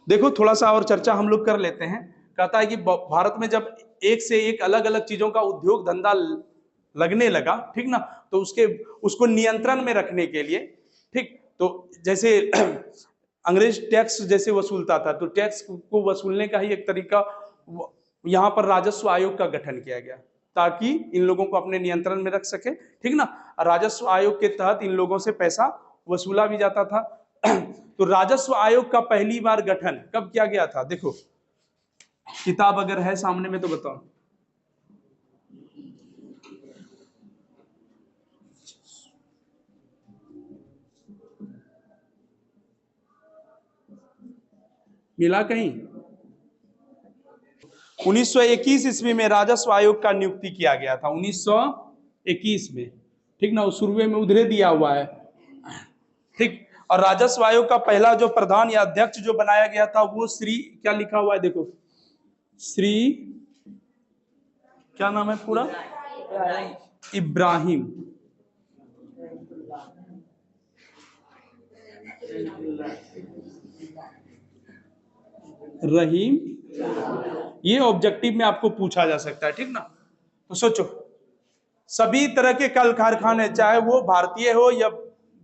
देखो थोड़ा सा और चर्चा हम लोग कर लेते हैं। कहता है कि भारत में जब एक से एक अलग अलग चीजों का उद्योग धंधा लगने लगा, ठीक ना, तो उसको नियंत्रण में रखने के लिए, ठीक, तो जैसे अंग्रेज टैक्स जैसे वसूलता था, तो टैक्स को वसूलने का ही एक तरीका, यहाँ पर राजस्व आयोग का गठन किया गया ताकि इन लोगों को अपने नियंत्रण में रख सके, ठीक ना। राजस्व आयोग के तहत इन लोगों से पैसा वसूला भी जाता था। तो राजस्व आयोग का पहली बार गठन कब किया गया था? देखो किताब अगर है सामने में तो बताओ। मिला कहीं? 1921 ईस्वी में राजस्व आयोग का नियुक्ति किया गया था, 1921 में, ठीक ना, उस शुरू में उधरे दिया हुआ है, ठीक। और राजस्व आयोग का पहला जो प्रधान या अध्यक्ष जो बनाया गया था वो श्री, क्या लिखा हुआ है देखो, श्री, क्या नाम है पूरा? इब्राहिम रहीम। ये ऑब्जेक्टिव में आपको पूछा जा सकता है, ठीक ना। तो सोचो, सभी तरह के कल कारखाने, चाहे वो भारतीय हो या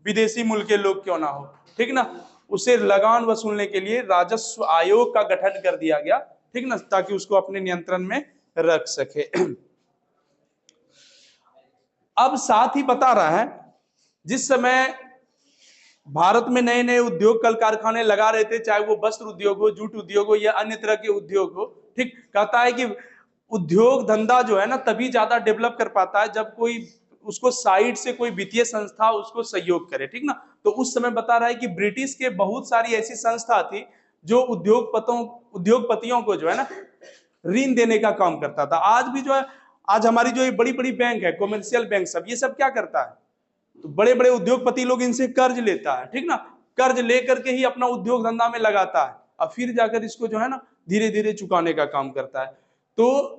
विदेशी मुल्क के लोग क्यों ना हो, ठीक ना, उसे लगान वसूलने के लिए राजस्व आयोग का गठन कर दिया गया, ठीक ना, ताकि उसको अपने नियंत्रण में रख सके। अब साथ ही बता रहा है, जिस समय भारत में नए नए उद्योग कल कारखाने लगा रहे थे, चाहे वो वस्त्र उद्योग हो, जूट उद्योग हो या अन्य तरह के उद्योग हो, ठीक, कहता है कि उद्योग धंधा जो है ना तभी ज्यादा डेवलप कर पाता है जब कोई उसको साइड से कोई वित्तीय संस्था उसको सहयोग करे, ठीक ना। तो उस समय बता रहा है कि ब्रिटिश के बहुत सारी ऐसी संस्था थी जो उद्योगपतियों को जो है ना ऋण देने का काम करता था। आज भी जो है, आज हमारी जो ये बड़ी बड़ी बैंक है, कॉमर्शियल बैंक, सब ये सब क्या करता है, तो बड़े बड़े उद्योगपति लोग इनसे कर्ज लेता है, ठीक ना, कर्ज लेकर के ही अपना उद्योग धंधा में लगाता है और फिर जाकर इसको जो है ना धीरे धीरे चुकाने का काम करता है। तो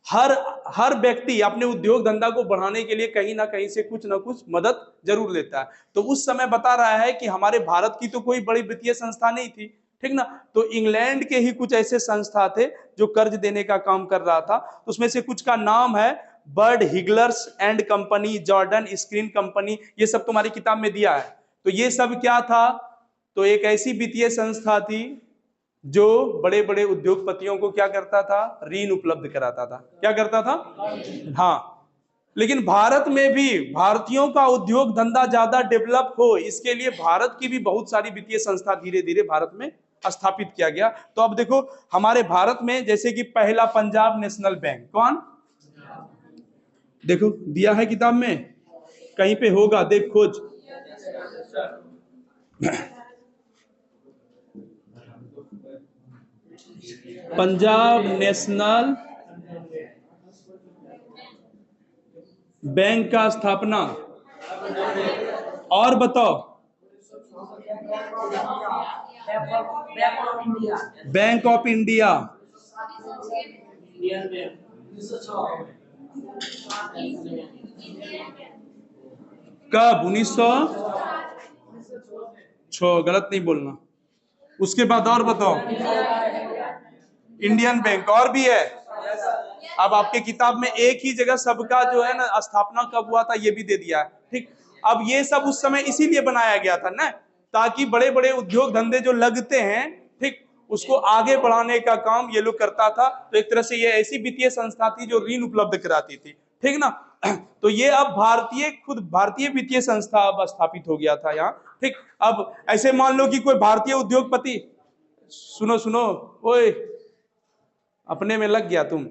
हर हर व्यक्ति अपने उद्योग धंधा को बढ़ाने के लिए कहीं ना कहीं से कुछ ना कुछ मदद जरूर लेता है। तो उस समय बता रहा है कि हमारे भारत की तो कोई बड़ी वित्तीय संस्था नहीं थी, ठीक ना, तो इंग्लैंड के ही कुछ ऐसे संस्था थे जो कर्ज देने का काम कर रहा था। तो उसमें से कुछ का नाम है bird higglers and company, Jordan screen company, ये सब तुम्हारी किताब में दिया है। तो ये सब क्या था? तो एक ऐसी वित्तीय संस्था थी जो बड़े बड़े उद्योगपतियों को क्या करता था? ऋण उपलब्ध कराता था। क्या करता था? हाँ। लेकिन भारत में भी भारतीयों का उद्योग धंधा ज्यादा डेवलप हो, इसके लिए भारत की भी बहुत सारी वित्तीय संस्था धीरे धीरे भारत में स्थापित किया गया। तो अब देखो हमारे भारत में जैसे कि पहला पंजाब नेशनल बैंक, कौन? देखो दिया है किताब में, कहीं पे होगा, देख खोज। पंजाब नेशनल बैंक का स्थापना, और बताओ। बैंक ऑफ इंडिया कब? 1906, गलत नहीं बोलना। उसके बाद और बताओ। इंडियन बैंक, और भी है। अब आपके किताब में एक ही जगह सबका जो है ना स्थापना कब हुआ था ये भी दे दिया है, ठीक। अब ये सब उस समय इसीलिए बनाया गया था ना, ताकि बड़े बड़े उद्योग धंधे जो लगते हैं, ठीक, उसको आगे बढ़ाने का काम ये लोग करता था। तो एक तरह से ये ऐसी वित्तीय संस्था थी जो ऋण उपलब्ध कराती थी, ठीक ना। तो ये अब खुद भारतीय वित्तीय संस्था अब स्थापित हो गया था यहाँ, ठीक। अब ऐसे मान लो कि कोई भारतीय उद्योगपति, सुनो सुनो, ओए अपने में लग गया तुम।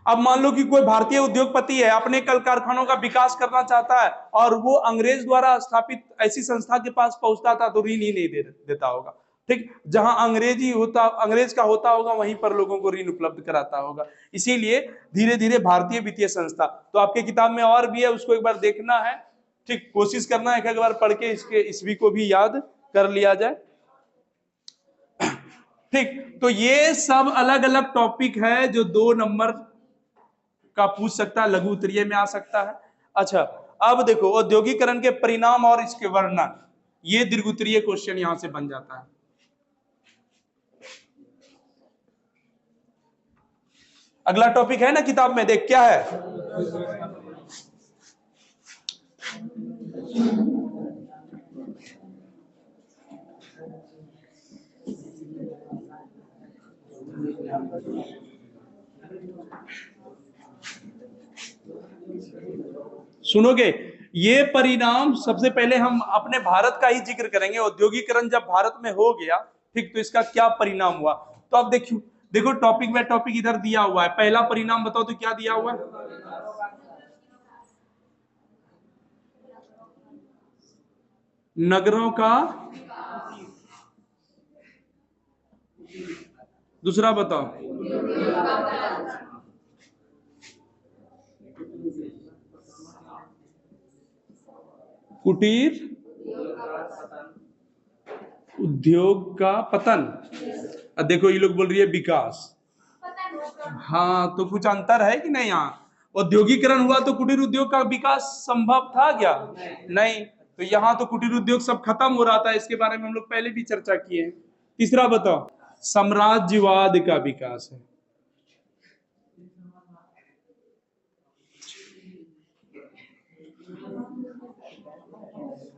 अब मान लो कि कोई भारतीय उद्योगपति है, अपने कल कारखानों का विकास करना चाहता है और वो अंग्रेज द्वारा स्थापित ऐसी संस्था के पास पहुंचता था तो ऋण ही नहीं देता होगा, ठीक। जहां अंग्रेज का होता होगा वहीं पर लोगों को ऋण उपलब्ध कराता होगा। इसीलिए धीरे धीरे भारतीय वित्तीय संस्था, तो आपके किताब में और भी है, उसको एक बार देखना है, ठीक, कोशिश करना है एक बार पढ़ के इसके ईस्वी को भी याद कर लिया जाए, ठीक। तो ये सब अलग अलग टॉपिक है जो 2 नंबर का पूछ सकता है, लघु उत्तरीय में आ सकता है। अच्छा, अब देखो औद्योगिकरण के परिणाम और इसके वर्णन, ये दीर्घ उत्तरीय क्वेश्चन यहां से बन जाता है। अगला टॉपिक है ना किताब में, देख क्या है। सुनोगे, ये परिणाम सबसे पहले हम अपने भारत का ही जिक्र करेंगे। औद्योगिकरण जब भारत में हो गया, ठीक, तो इसका क्या परिणाम हुआ। तो अब देखियो, देखो टॉपिक बाय टॉपिक इधर दिया हुआ है। पहला परिणाम बताओ तो क्या दिया हुआ है। नगरों का, दूसरा बताओ। कुटीर उद्योग का पतन। अब देखो ये लोग बोल रही है विकास। हाँ, तो कुछ अंतर है कि नहीं। यहाँ औद्योगिकरण हुआ तो कुटीर उद्योग का विकास संभव था क्या? नहीं। तो यहाँ तो कुटीर उद्योग सब खत्म हो रहा था, इसके बारे में हम लोग पहले भी चर्चा किए हैं। तीसरा बताओ। साम्राज्यवाद का विकास है।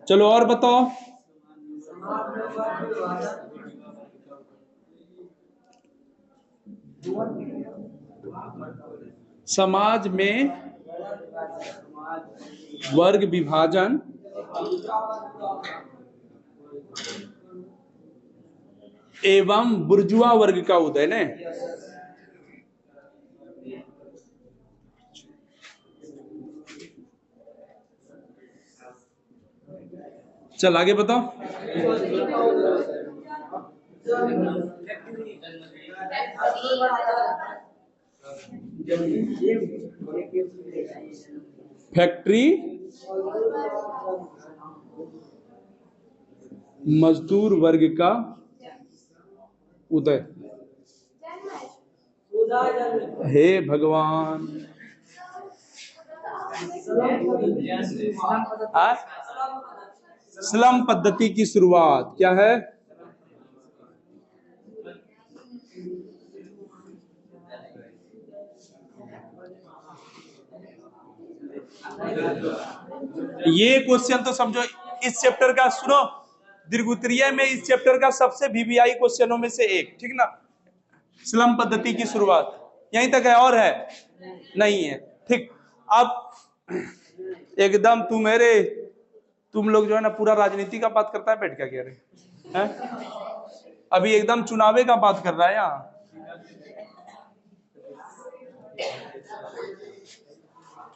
चलो और बताओ। समाज में वर्ग विभाजन एवं बुर्जुआ वर्ग का उदय ने। चल आगे बताओ। फैक्ट्री मजदूर वर्ग का उदय। हे भगवान, स्लम पद्धति की शुरुआत क्या है? ये क्वेश्चन तो समझो इस चैप्टर का, सुनो, दीर्घोत्तरीय में इस चैप्टर का सबसे वीवीआई क्वेश्चनों में से एक, ठीक ना। स्लम पद्धति की शुरुआत यहीं तक है, और है नहीं है, ठीक। अब एकदम तुम लोग जो है ना पूरा राजनीति का बात करता है बैठ क्या कह रहे हैं। अभी एकदम चुनावे का बात कर रहा है यहाँ।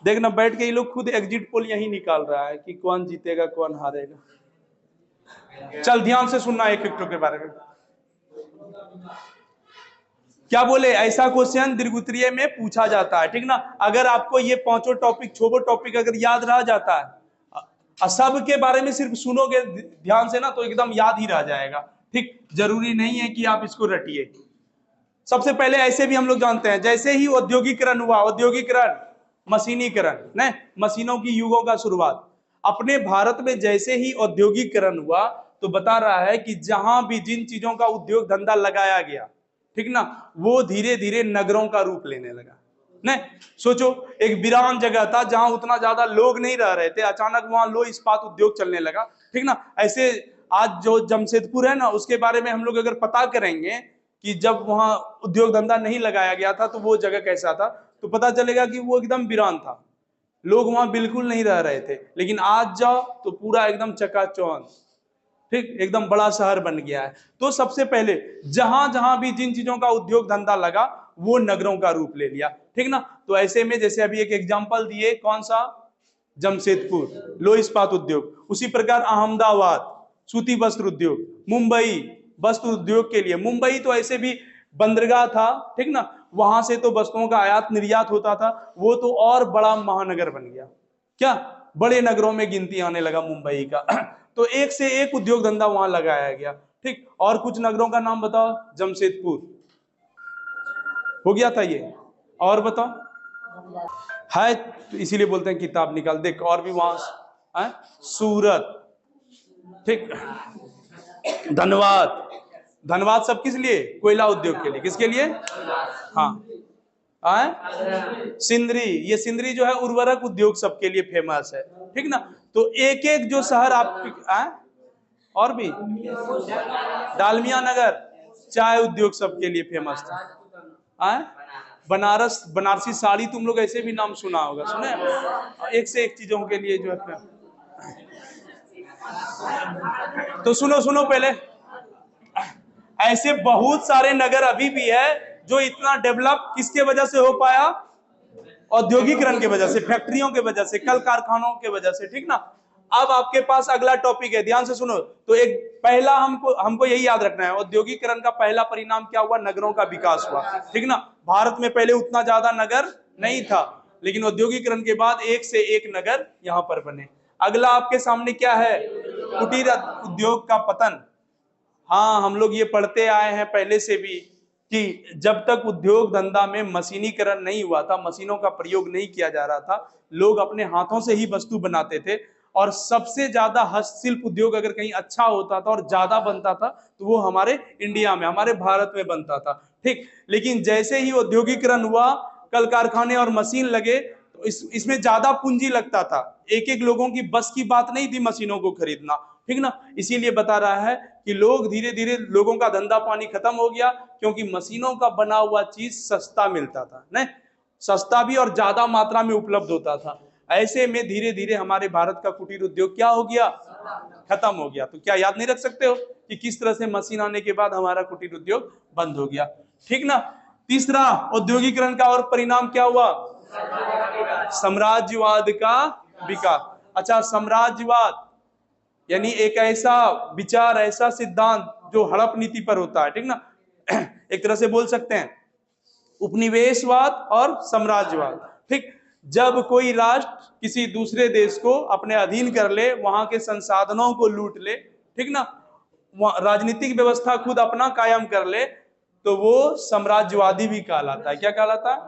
देखना बैठ के ये लोग खुद एग्जिट पोल यही निकाल रहा है कि कौन जीतेगा कौन हारेगा। चल ध्यान से सुनना एक एक के बारे में। क्या बोले, ऐसा क्वेश्चन दीर्घोत्तरीय में पूछा जाता है, ठीक ना। अगर आपको ये पांचों टॉपिक, छो टॉपिक अगर याद रह जाता है, सब के बारे में सिर्फ सुनोगे ध्यान से ना, तो एकदम याद ही रह जाएगा, ठीक। जरूरी नहीं है कि आप इसको रटिए। सबसे पहले ऐसे भी हम लोग जानते हैं, जैसे ही औद्योगिकरण हुआ, औद्योगिकरण मशीनीकरण, न मशीनों की युगों का शुरुआत अपने भारत में जैसे ही औद्योगिकरण हुआ, तो बता रहा है कि जहां भी जिन चीजों का उद्योग धंधा लगाया गया, ठीक ना, वो धीरे धीरे नगरों का रूप लेने लगा। न सोचो, एक वीरान जगह था जहां उतना ज्यादा लोग नहीं रह रहे थे, अचानक वहां लो इस्पात उद्योग चलने लगा, ठीक ना। ऐसे आज जो जमशेदपुर है ना, उसके बारे में हम लोग अगर पता करेंगे कि जब वहां उद्योग धंधा नहीं लगाया गया था तो वो जगह कैसा था, तो पता चलेगा कि वो एकदम वीरान था, लोग वहां बिल्कुल नहीं रह रहे थे। लेकिन आज जाओ तो पूरा एकदम चकाचौंध, ठीक, एकदम बड़ा शहर बन गया है। तो सबसे पहले जहां जहां भी जिन चीजों का उद्योग धंधा लगा, वो नगरों का रूप ले लिया, ठीक ना। तो ऐसे में जैसे अभी एक एग्जांपल दिए, कौन सा, जमशेदपुर लो इस्पात उद्योग, उसी प्रकार अहमदाबाद सूती वस्त्र उद्योग, मुंबई वस्त्र उद्योग के लिए, मुंबई तो ऐसे भी बंदरगाह था, ठीक ना, वहां से तो वस्तुओं का आयात निर्यात होता था, वो तो और बड़ा महानगर बन गया, क्या बड़े नगरों में गिनती आने लगा मुंबई का। तो एक से एक उद्योग धंधा वहां लगाया गया, ठीक। और कुछ नगरों का नाम बताओ। जमशेदपुर हो गया था ये, और बताओ है, तो इसीलिए बोलते हैं किताब निकाल, देख और भी वहां है, सूरत, ठीक, धनबाद। धनबाद सब किस लिए, कोयला उद्योग के लिए, किसके लिए, हाँ। सिंदरी, ये सिंदरी जो है उर्वरक उद्योग सबके लिए फेमस है, ठीक ना। तो एक एक जो शहर आप और भी डालमिया नगर चाय उद्योग सबके लिए फेमस था। बनारस, बनारसी साड़ी तुम लोग ऐसे भी नाम सुना होगा, सुने, एक से एक चीजों के लिए जो है। तो सुनो सुनो पहले, ऐसे बहुत सारे नगर अभी भी है जो इतना डेवलप किसके वजह से हो पाया, औद्योगिकरण के वजह से, फैक्ट्रियों के वजह से, कल कारखानों के वजह से, ठीक ना। अब आपके पास अगला टॉपिक है, ध्यान से सुनो। तो एक पहला हमको यही याद रखना है, औद्योगिकरण का पहला परिणाम क्या हुआ, नगरों का विकास हुआ, ठीक ना। भारत में पहले उतना ज्यादा नगर नहीं था, लेकिन औद्योगिकरण के बाद एक से एक नगर यहां पर बने। अगला आपके सामने क्या है, कुटीर उद्योग का पतन। हाँ, हम लोग ये पढ़ते आए हैं पहले से भी कि जब तक उद्योग धंधा में मशीनीकरण नहीं हुआ था, मशीनों का प्रयोग नहीं किया जा रहा था, लोग अपने हाथों से ही वस्तु बनाते थे। और सबसे ज्यादा हस्तशिल्प उद्योग अगर कहीं अच्छा होता था और ज्यादा बनता था तो वो हमारे इंडिया में, हमारे भारत में बनता था, ठीक। लेकिन जैसे ही औद्योगिकरण हुआ, कल कारखाने और मशीन लगे, तो इसमें ज्यादा पूंजी लगता था, एक एक लोगों की बस की बात नहीं थी मशीनों को खरीदना, ठीक ना। इसीलिए बता रहा है कि लोग धीरे धीरे, लोगों का धंधा पानी खत्म हो गया, क्योंकि मशीनों का बना हुआ चीज सस्ता मिलता था, नहीं, सस्ता भी और ज्यादा मात्रा में उपलब्ध होता था। ऐसे में धीरे धीरे हमारे भारत का कुटीर उद्योग क्या हो गया, खत्म हो गया। तो क्या याद नहीं रख सकते हो कि किस तरह से मशीन आने के बाद हमारा कुटीर उद्योग बंद हो गया, ठीक ना। तीसरा, औद्योगिकरण का और परिणाम क्या हुआ, साम्राज्यवाद का विकास। अच्छा, साम्राज्यवाद यानी एक ऐसा विचार, ऐसा सिद्धांत जो हड़प नीति पर होता है, ठीक ना। एक तरह से बोल सकते हैं उपनिवेशवाद और साम्राज्यवाद, ठीक। जब कोई राष्ट्र किसी दूसरे देश को अपने अधीन कर ले, वहां के संसाधनों को लूट ले, ठीक ना, राजनीतिक व्यवस्था खुद अपना कायम कर ले, तो वो साम्राज्यवादी भी कहलाता है। क्या कहलाता है?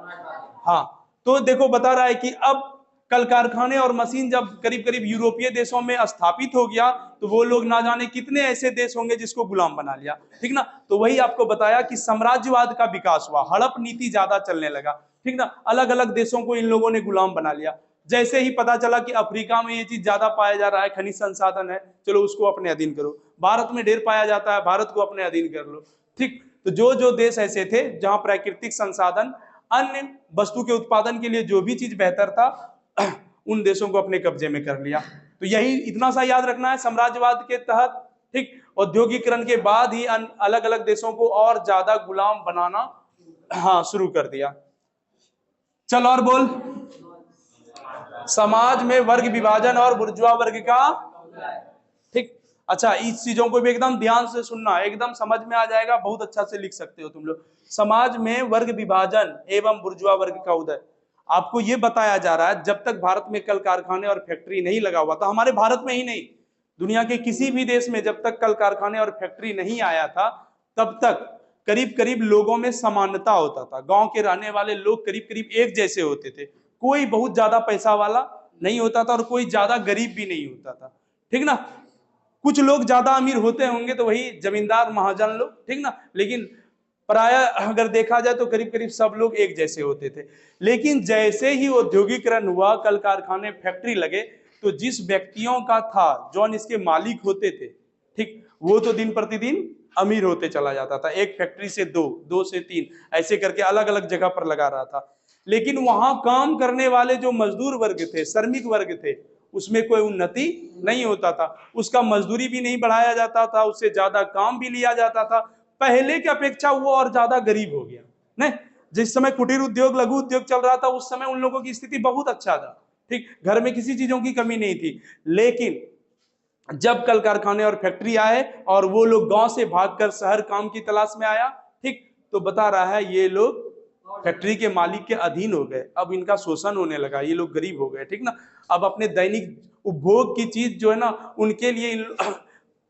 हाँ। तो देखो, बता रहा है कि अब कल कारखाने और मशीन जब करीब करीब यूरोपीय देशों में स्थापित हो गया, तो वो लोग ना जाने कितने ऐसे देश होंगे जिसको गुलाम बना लिया, ठीक ना। तो वही आपको बताया कि साम्राज्यवाद का विकास हुआ, हड़प नीति ज्यादा चलने लगा, ठीक ना। अलग अलग देशों को इन लोगों ने गुलाम बना लिया। जैसे ही पता चला कि अफ्रीका में ये चीज ज्यादा पाया जा रहा है, खनिज संसाधन है, चलो उसको अपने अधीन करो। भारत में ढेर पाया जाता है, भारत को अपने अधीन कर लो, ठीक। तो जो जो देश ऐसे थे जहां प्राकृतिक संसाधन, अन्य वस्तु के उत्पादन के लिए जो भी चीज बेहतर था, उन देशों को अपने कब्जे में कर लिया। तो यही इतना सा याद रखना है, साम्राज्यवाद के तहत, ठीक, औद्योगिकरण के बाद ही अलग अलग देशों को और ज्यादा गुलाम बनाना, हाँ, शुरू कर दिया। चल और बोल, समाज में वर्ग विभाजन और बुर्जुआ वर्ग का, ठीक। अच्छा, इस चीजों को भी एकदम ध्यान से सुनना, एकदम समझ में आ जाएगा, बहुत अच्छा से लिख सकते हो तुम लोग। समाज में वर्ग विभाजन एवं बुर्जुआ वर्ग का उदय, आपको यह बताया जा रहा है जब तक भारत में कल कारखाने और फैक्ट्री नहीं लगा हुआ था, हमारे भारत में ही नहीं, दुनिया के किसी भी देश में जब तक कल कारखाने और फैक्ट्री नहीं आया था, तब तक करीब करीब लोगों में समानता होता था। गांव के रहने वाले लोग करीब करीब एक जैसे होते थे, कोई बहुत ज्यादा पैसा वाला नहीं होता था और कोई ज्यादा गरीब भी नहीं होता था, ठीक ना। कुछ लोग ज्यादा अमीर होते होंगे तो वही जमींदार महाजन लोग, ठीक ना, लेकिन प्राय अगर देखा जाए तो करीब करीब सब लोग एक जैसे होते थे। लेकिन जैसे ही औद्योगिकरण हुआ, कल कारखाने फैक्ट्री लगे, तो जिस व्यक्तियों का था, जो इसके मालिक होते थे, ठीक, वो तो दिन प्रतिदिन अमीर होते चला जाता था, एक फैक्ट्री से दो, दो से तीन, ऐसे करके अलग अलग जगह पर लगा रहा था। लेकिन वहां काम करने वाले जो मजदूर वर्ग थे, श्रमिक वर्ग थे, उसमें कोई उन्नति नहीं होता था, उसका मजदूरी भी नहीं बढ़ाया जाता था, उससे ज्यादा काम भी लिया जाता था। पहले की अपेक्षा वो और ज्यादा गरीब हो गया। नहीं, जिस समय कुटीर उद्योग, लघु उद्योग चल रहा था, उस समय उन लोगों की स्थिति बहुत अच्छा था, ठीक, घर में किसी चीजों की कमी नहीं थी। लेकिन जब कल कारखाने और फैक्ट्री आए और वो लोग गांव से भागकर शहर काम की तलाश में आया, ठीक, तो बता रहा है ये लोग फैक्ट्री के मालिक के अधीन हो गए, अब इनका शोषण होने लगा, ये लोग गरीब हो गए, ठीक ना। अब अपने दैनिक उपभोग की चीज जो है ना, उनके लिए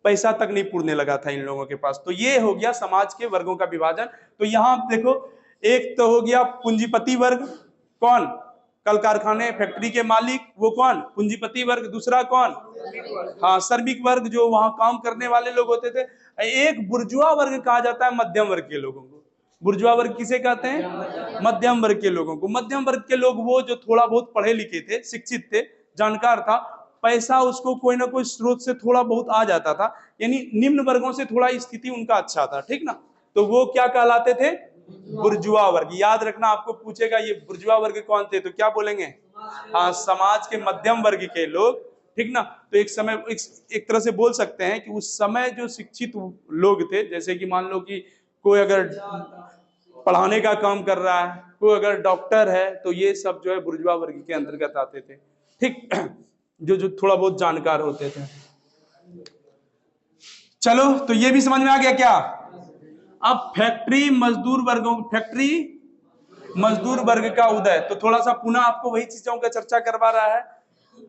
पैसा तक नहीं पुरने लगा था इन लोगों के पास। तो ये हो गया समाज के वर्गों का विभाजन। तो यहां देखो, एक तो हो गया पूंजीपति वर्ग, कौन, कल कारखाने फैक्ट्री के मालिक, वो कौन, पूंजीपति वर्ग। दूसरा कौन, हाँ, श्रमिक वर्ग, जो वहां काम करने वाले लोग होते थे। एक बुर्जुआ वर्ग कहा जाता है मध्यम वर्ग के लोगों को, बुर्जुआ वर्ग किसे कहते हैं? मध्यम वर्ग के लोगों को। मध्यम वर्ग के लोग वो जो थोड़ा बहुत पढ़े लिखे थे, शिक्षित थे, जानकार था, पैसा उसको कोई ना कोई स्रोत से थोड़ा बहुत आ जाता था, यानी निम्न वर्गों से थोड़ा स्थिति उनका अच्छा था, ठीक ना, तो वो क्या कहलाते थे? बुर्जुआ वर्ग। याद रखना, आपको पूछेगा ये बुर्जुआ वर्ग कौन थे, तो क्या बोलेंगे? हाँ, समाज के मध्यम वर्ग के लोग, ठीक ना। तो एक समय एक तरह से बोल सकते हैं कि उस समय जो शिक्षित लोग थे, जैसे कि मान लो कि कोई अगर पढ़ाने का काम कर रहा है, कोई अगर डॉक्टर है, तो ये सब जो है बुर्जुआ वर्ग के अंतर्गत आते थे, ठीक, जो जो थोड़ा बहुत जानकार होते थे। चलो, तो ये भी समझ में आ गया क्या? अब फैक्ट्री मजदूर वर्ग का उदय, तो थोड़ा सा पुनः आपको वही चीजों का चर्चा करवा रहा है।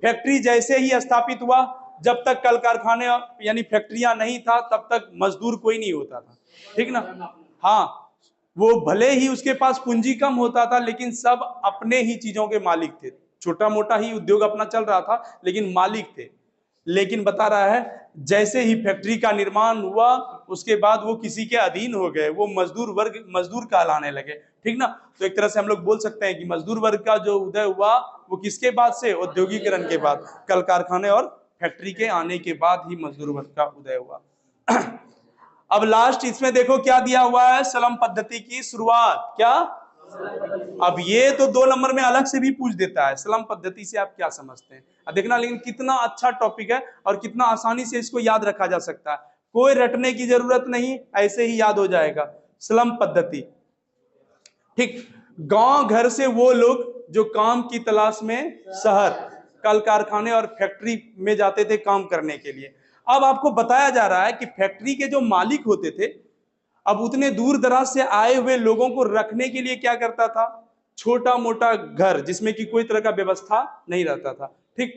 फैक्ट्री जैसे ही स्थापित हुआ, जब तक कल कारखाने यानी फैक्ट्रियां नहीं था, तब तक मजदूर कोई नहीं होता था, ठीक ना। हाँ, वो भले ही उसके पास पूंजी कम होता था, लेकिन सब अपने ही चीजों के मालिक थे। छोटा मोटा ही उद्योग अपना चल रहा था, लेकिन मालिक थे। लेकिन बता रहा है, जैसे ही फैक्ट्री का निर्माण हुआ, उसके बाद वो किसी के अधीन हो गए, वो मजदूर कहलाने लगे, ठीक ना। तो एक तरह से हम लोग बोल सकते हैं कि मजदूर वर्ग का जो उदय हुआ, वो किसके बाद से? औद्योगिकरण के बाद, कल कारखाने और फैक्ट्री के आने के बाद ही मजदूर वर्ग का उदय हुआ। अब लास्ट इसमें देखो क्या दिया हुआ है, स्लम पद्धति की शुरुआत। क्या? अब ये तो 2 नंबर में अलग से भी पूछ देता है, स्लम पद्धति से आप क्या समझते हैं। अब देखना, लेकिन कितना अच्छा टॉपिक है और कितना आसानी से इसको याद रखा जा सकता है, कोई रटने की जरूरत नहीं, ऐसे ही याद हो जाएगा। स्लम पद्धति, ठीक, गांव घर से वो लोग जो काम की तलाश में शहर, कल कारखाने और फैक्ट्री में जाते थे काम करने के लिए। अब आपको बताया जा रहा है कि फैक्ट्री के जो मालिक होते थे, अब उतने दूर दराज से आए हुए लोगों को रखने के लिए क्या करता था? छोटा मोटा घर, जिसमें कि कोई तरह का व्यवस्था नहीं रहता था, ठीक,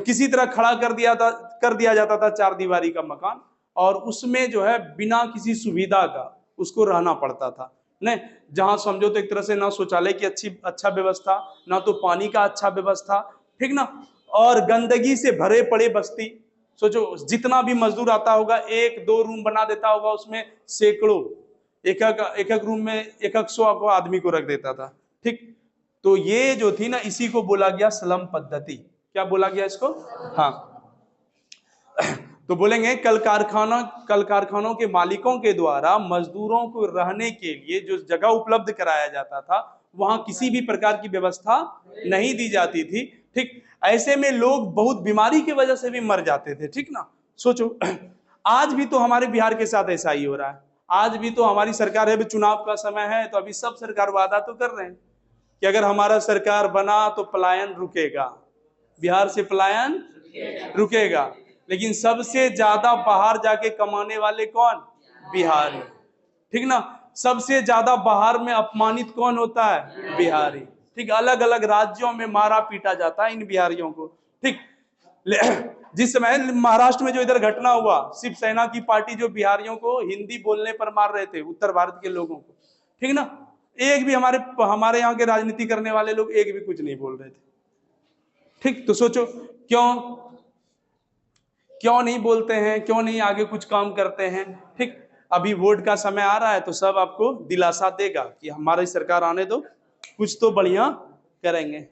किसी तरह खड़ा कर दिया जाता था 4 दीवारी का मकान, और उसमें जो है बिना किसी सुविधा का उसको रहना पड़ता था। नहीं, जहां समझो तो एक तरह से ना शौचालय की अच्छा व्यवस्था, ना तो पानी का अच्छा व्यवस्था, ठीक ना, और गंदगी से भरे पड़े बस्ती। सोचो, जितना भी मजदूर आता होगा, 1-2 रूम बना देता होगा, उसमें सैकड़ों, एक रूम में 100 को आदमी को रख देता था, ठीक। तो ये जो थी ना, इसी को बोला गया स्लम पद्धति। क्या बोला गया इसको? हाँ, तो बोलेंगे कल कारखानों के मालिकों के द्वारा मजदूरों को रहने के लिए जो जगह उपलब्ध कराया जाता था, वहां किसी भी प्रकार की व्यवस्था नहीं दी जाती थी, ठीक। ऐसे में लोग बहुत बीमारी की वजह से भी मर जाते थे, ठीक ना। सोचो, आज भी तो हमारे बिहार के साथ ऐसा ही हो रहा है। आज भी तो हमारी सरकार है, अभी चुनाव का समय है, तो अभी सब सरकार वादा तो कर रहे हैं कि अगर हमारा सरकार बना तो पलायन रुकेगा, बिहार से पलायन रुकेगा। लेकिन सबसे ज्यादा बाहर जाके कमाने वाले कौन? बिहारी, ठीक ना। सबसे ज्यादा बाहर में अपमानित कौन होता है? बिहारी, ठीक। अलग अलग राज्यों में मारा पीटा जाता है इन बिहारियों को, ठीक। जिस समय महाराष्ट्र में जो इधर घटना हुआ, शिवसेना की पार्टी जो बिहारियों को हिंदी बोलने पर मार रहे थे, उत्तर भारत के लोगों को, ठीक ना, एक भी हमारे यहाँ के राजनीति करने वाले लोग एक भी कुछ नहीं बोल रहे थे, ठीक। तो सोचो, क्यों नहीं बोलते हैं, क्यों नहीं आगे कुछ काम करते हैं, ठीक। अभी वोट का समय आ रहा है, तो सब आपको दिलासा देगा कि हमारी सरकार आने दो, कुछ तो बढ़िया करेंगे।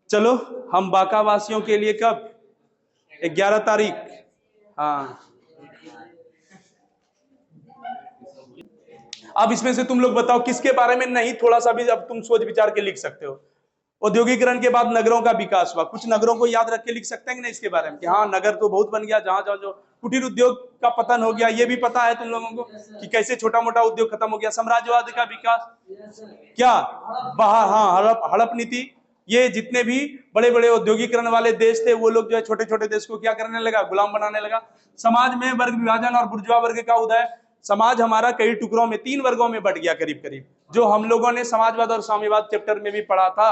चलो, हम बांका वासियों के लिए कब? 11 तारीख। हाँ, अब इसमें से तुम लोग बताओ किसके बारे में नहीं, थोड़ा सा भी अब तुम सोच विचार के लिख सकते हो। औद्योगिकरण के बाद नगरों का विकास हुआ, कुछ नगरों को याद रख के लिख सकते हैं कि नहीं इसके बारे में, कि हाँ नगर तो बहुत बन गया, जहां जहां जो कुटीर उद्योग का पतन हो गया, ये भी पता है तुम लोगों को कि कैसे छोटा मोटा उद्योग खत्म हो गया। साम्राज्यवाद का विकास, क्या बाहर, हाँ, हड़प नीति, ये जितने भी बड़े बड़े औद्योगिकरण वाले देश थे, वो लोग जो है छोटे छोटे देश को क्या करने लगा? गुलाम बनाने लगा। समाज में वर्ग विभाजन और बुर्जुआ वर्ग का उदय, समाज हमारा कई टुकड़ों में, 3 वर्गों में बट गया करीब करीब, जो हम लोगों ने समाजवाद और साम्यवाद चैप्टर में भी पढ़ा था।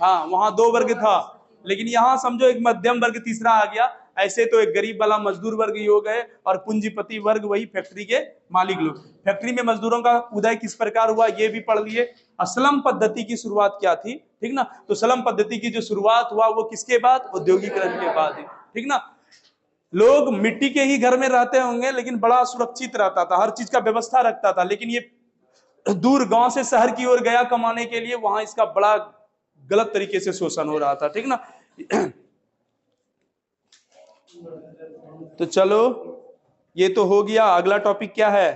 हाँ, वहां 2 वर्ग था, लेकिन यहाँ समझो एक मध्यम वर्ग तीसरा आ गया। ऐसे तो एक गरीब वाला मजदूर वर्ग ही हो गए, और पूंजीपति वर्ग वही फैक्ट्री के मालिक लोग। फैक्ट्री में मजदूरों का उदय किस प्रकार हुआ ये भी पढ़ लिए। स्लम पद्धति की शुरुआत क्या थी, ठीक ना। तो स्लम पद्धति की जो शुरुआत हुआ वो किसके बाद? औद्योगिकरण के बाद ही, ठीक ना। लोग मिट्टी के ही घर में रहते होंगे, लेकिन बड़ा सुरक्षित रहता था, हर चीज का व्यवस्था रखता था, लेकिन ये दूर गांव से शहर की ओर गया कमाने के लिए, वहां इसका बड़ा गलत तरीके से शोषण हो रहा था, ठीक ना। तो चलो ये तो हो गया। अगला टॉपिक क्या है?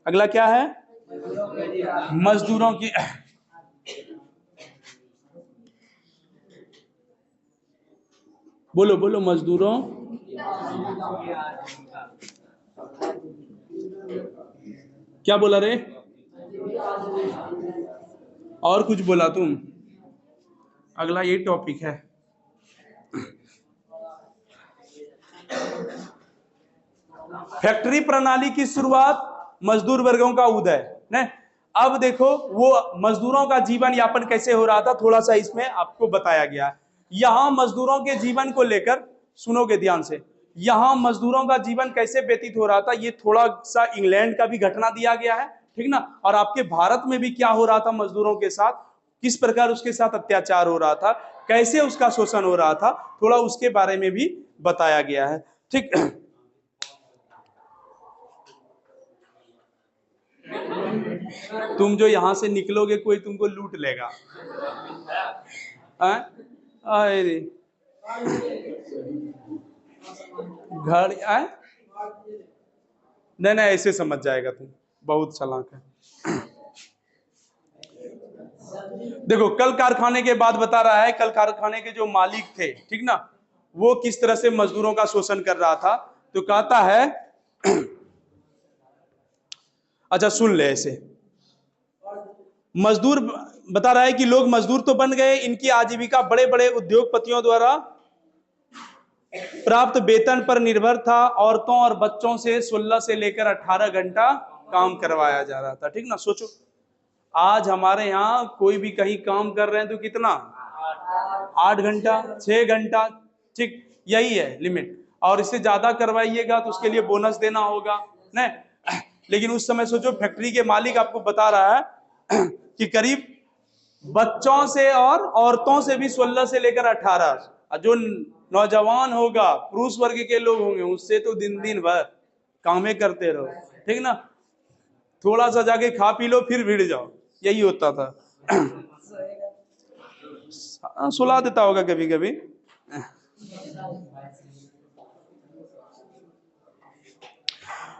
अगला क्या है? मजदूरों की। बोलो बोलो, मजदूरों। क्या बोला रे? और कुछ बोला तुम? अगला ये टॉपिक है। फैक्ट्री प्रणाली की शुरुआत, मजदूर वर्गों का उदय। ने अब देखो वो मजदूरों का जीवन यापन कैसे हो रहा था, थोड़ा सा इसमें आपको बताया गया है। यहां मजदूरों के जीवन को लेकर सुनोगे ध्यान से, यहां मजदूरों का जीवन कैसे व्यतीत हो रहा था, ये थोड़ा सा इंग्लैंड का भी घटना दिया गया है, ठीक ना। और आपके भारत में भी क्या हो रहा था मजदूरों के साथ, किस प्रकार उसके साथ अत्याचार हो रहा था, कैसे उसका शोषण हो रहा था, थोड़ा उसके बारे में भी बताया गया है, ठीक। तुम जो यहां से निकलोगे कोई तुमको लूट लेगा। अरे घर आए, नहीं नहीं ऐसे समझ जाएगा तुम, बहुत चालाक है। देखो कल कारखाने के बाद बता रहा है, कल कारखाने के जो मालिक थे, ठीक ना, वो किस तरह से मजदूरों का शोषण कर रहा था। तो कहता है, अच्छा सुन ले ऐसे, मजदूर बता रहा है कि लोग मजदूर तो बन गए, इनकी आजीविका बड़े बड़े उद्योगपतियों द्वारा प्राप्त वेतन पर निर्भर था। औरतों और बच्चों से 16 से लेकर 18 घंटा काम करवाया जा रहा था, ठीक ना। सोचो आज हमारे यहाँ कोई भी कहीं काम कर रहे हैं तो कितना, 8 घंटा 6 घंटा, ठीक, यही है लिमिट। और इससे ज्यादा करवाइएगा तो उसके लिए बोनस देना होगा, नहीं। लेकिन उस समय सोचो फैक्ट्री के मालिक आपको बता रहा है कि करीब बच्चों से और औरतों से भी 16 से लेकर 18, जो नौजवान होगा पुरुष वर्ग के लोग होंगे उससे तो दिन दिन भर कामें करते रहो, ठीक ना। थोड़ा सा जाके खा पी लो फिर भिड़ जाओ, यही होता था। सुला देता होगा कभी कभी।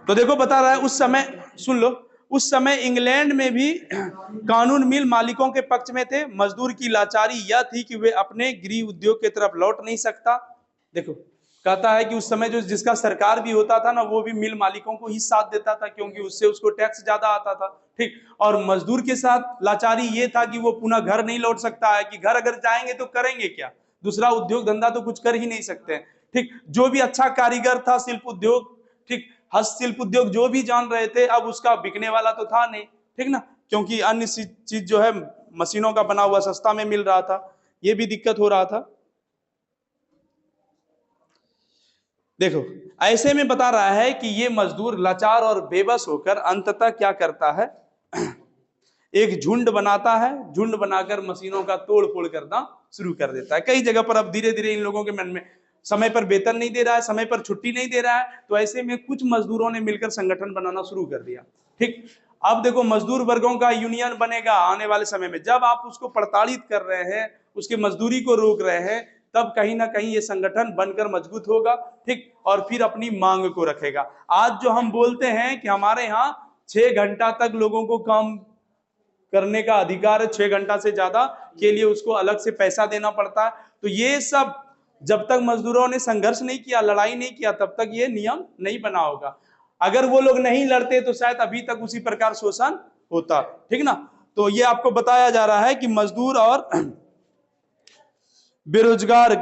तो देखो बता रहा है उस समय, सुन लो, उस समय इंग्लैंड में भी कानून मिल मालिकों के पक्ष में थे। मजदूर की लाचारी यह थी कि वे अपने गृह उद्योग की तरफ लौट नहीं सकता। देखो कहता है कि उस समय जो जिसका सरकार भी होता था ना, वो भी मिल मालिकों को ही साथ देता था, क्योंकि उससे उसको टैक्स ज्यादा आता था, ठीक। और मजदूर के साथ लाचारी ये था कि वो पुनः घर नहीं लौट सकता है, कि घर अगर जाएंगे तो करेंगे क्या, दूसरा उद्योग धंधा तो कुछ कर ही नहीं सकते, ठीक। जो भी अच्छा कारीगर था शिल्प उद्योग, ठीक, हस्तशिल्प उद्योग जो भी जान रहे थे, अब उसका बिकने वाला तो था नहीं, ठीक ना, क्योंकि अन्य चीज जो है मशीनों का बना हुआ सस्ता में मिल रहा था, ये भी दिक्कत हो रहा था। देखो ऐसे में बता रहा है कि ये मजदूर लाचार और बेबस होकर अंततः क्या करता है, एक झुंड बनाता है, झुंड बनाकर मशीनों का तोड़ फोड़ करना शुरू कर देता है कई जगह पर। अब धीरे धीरे इन लोगों के मन में, समय पर वेतन नहीं दे रहा है, समय पर छुट्टी नहीं दे रहा है, तो ऐसे में कुछ मजदूरों ने मिलकर संगठन बनाना शुरू कर दिया, ठीक। अब देखो मजदूर वर्गों का यूनियन बनेगा आने वाले समय में, जब आप उसको प्रताड़ित कर रहे हैं, उसकी मजदूरी को रोक रहे हैं, तब कहीं ना कहीं ये संगठन बनकर मजबूत होगा, ठीक, और फिर अपनी मांग को रखेगा। आज जो हम बोलते हैं कि हमारे यहाँ 6 घंटा तक लोगों को काम करने का अधिकार है, 6 घंटा से ज्यादा के लिए उसको अलग से पैसा देना पड़ता है, तो ये सब जब तक मजदूरों ने संघर्ष नहीं किया, लड़ाई नहीं किया, तब तक ये नियम नहीं बना होगा। अगर वो लोग नहीं लड़ते तो शायद अभी तक उसी प्रकार शोषण होता, ठीक ना। तो ये आपको बताया जा रहा है कि मजदूर और बेरोजगार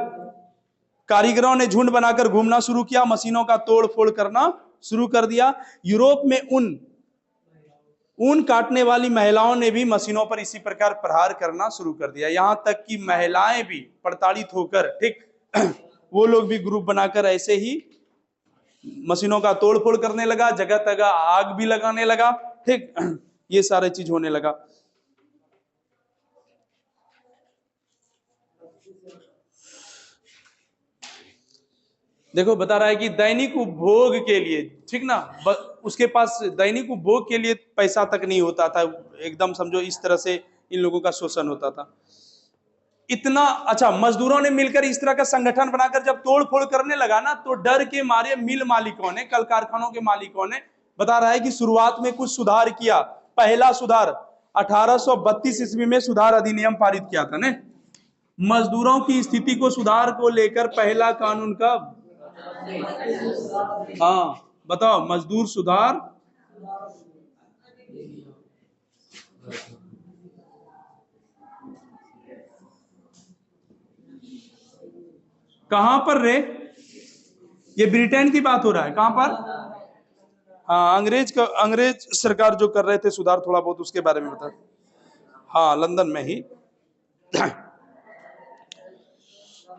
कारीगरों ने झुंड बनाकर घूमना शुरू किया, मशीनों का तोड़ फोड़ करना शुरू कर दिया। यूरोप में ऊन काटने वाली महिलाओं ने भी मशीनों पर इसी प्रकार प्रहार करना शुरू कर दिया, यहां तक कि महिलाएं भी प्रताड़ित होकर, ठीक, वो लोग भी ग्रुप बनाकर ऐसे ही मशीनों का तोड़फोड़ करने लगा, जगह तगह आग भी लगाने लगा, ठीक, ये सारे चीज होने लगा। देखो बता रहा है कि दैनिक उपभोग के लिए, ठीक ना, उसके पास दैनिक उपभोग के लिए पैसा तक नहीं होता था, एकदम समझो इस तरह से इन लोगों का शोषण होता था इतना। अच्छा, मजदूरों ने मिलकर इस तरह का संगठन बनाकर जब तोड़ फोड़ करने लगा ना, तो डर के मारे मिल मालिकों ने, कल कारखानों के मालिकों ने, बता रहा है कि शुरुआत में कुछ सुधार किया। पहला सुधार 1832 ईस्वी में सुधार अधिनियम पारित किया था ने, मजदूरों की स्थिति को सुधार को लेकर पहला कानून का। हाँ बताओ, मजदूर सुधार कहां पर रे? ये ब्रिटेन की बात हो रहा है, कहां पर? हाँ, अंग्रेज सरकार जो कर रहे थे सुधार थोड़ा बहुत, उसके बारे में बता। हाँ, लंदन में ही।